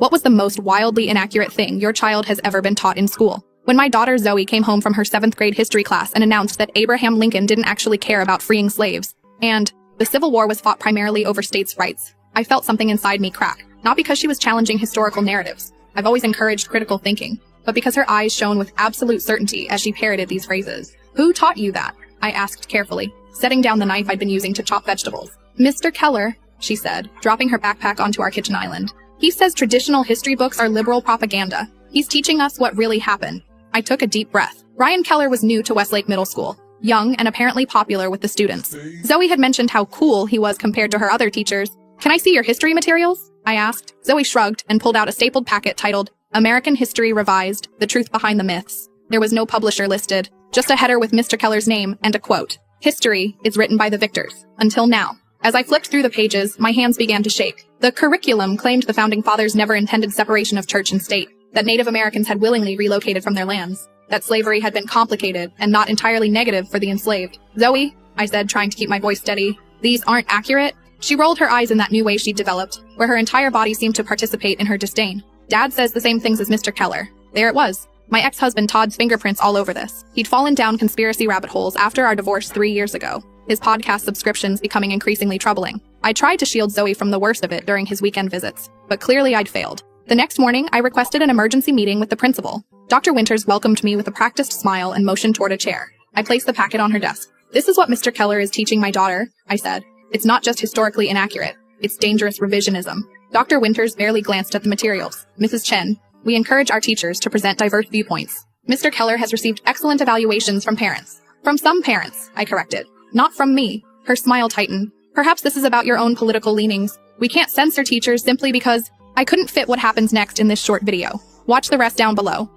What was the most wildly inaccurate thing your child has ever been taught in school? When my daughter Zoe came home from her 7th grade history class and announced that Abraham Lincoln didn't actually care about freeing slaves, and the Civil War was fought primarily over states' rights, I felt something inside me crack. Not because she was challenging historical narratives. I've always encouraged critical thinking, but because her eyes shone with absolute certainty as she parroted these phrases. "Who taught you that?" I asked carefully, setting down the knife I'd been using to chop vegetables. "Mr. Keller," she said, dropping her backpack onto our kitchen island. "He says traditional history books are liberal propaganda. He's teaching us what really happened." I took a deep breath. Ryan Keller was new to Westlake Middle School, young and apparently popular with the students. Zoe had mentioned how cool he was compared to her other teachers. "Can I see your history materials?" I asked. Zoe shrugged and pulled out a stapled packet titled American History Revised, The Truth Behind the Myths. There was no publisher listed, just a header with Mr. Keller's name and a quote. "History is written by the victors, until now." As I flipped through the pages, my hands began to shake. The curriculum claimed the Founding Fathers never intended separation of church and state, that Native Americans had willingly relocated from their lands, that slavery had been complicated and not entirely negative for the enslaved. "Zoe," I said, trying to keep my voice steady, "these aren't accurate." She rolled her eyes in that new way she'd developed, where her entire body seemed to participate in her disdain. "Dad says the same things as Mr. Keller." There it was. My ex-husband Todd's fingerprints all over this. He'd fallen down conspiracy rabbit holes after our divorce 3 years ago, his podcast subscriptions becoming increasingly troubling. I tried to shield Zoe from the worst of it during his weekend visits, but clearly I'd failed. The next morning, I requested an emergency meeting with the principal. Dr. Winters welcomed me with a practiced smile and motioned toward a chair. I placed the packet on her desk. "This is what Mr. Keller is teaching my daughter," I said. "It's not just historically inaccurate. It's dangerous revisionism." Dr. Winters barely glanced at the materials. "Mrs. Chen, we encourage our teachers to present diverse viewpoints. Mr. Keller has received excellent evaluations from parents." "From some parents," I corrected. "Not from me." Her smile tightened. "Perhaps this is about your own political leanings. We can't censor teachers simply because..." I couldn't fit what happens next in this short video. Watch the rest down below.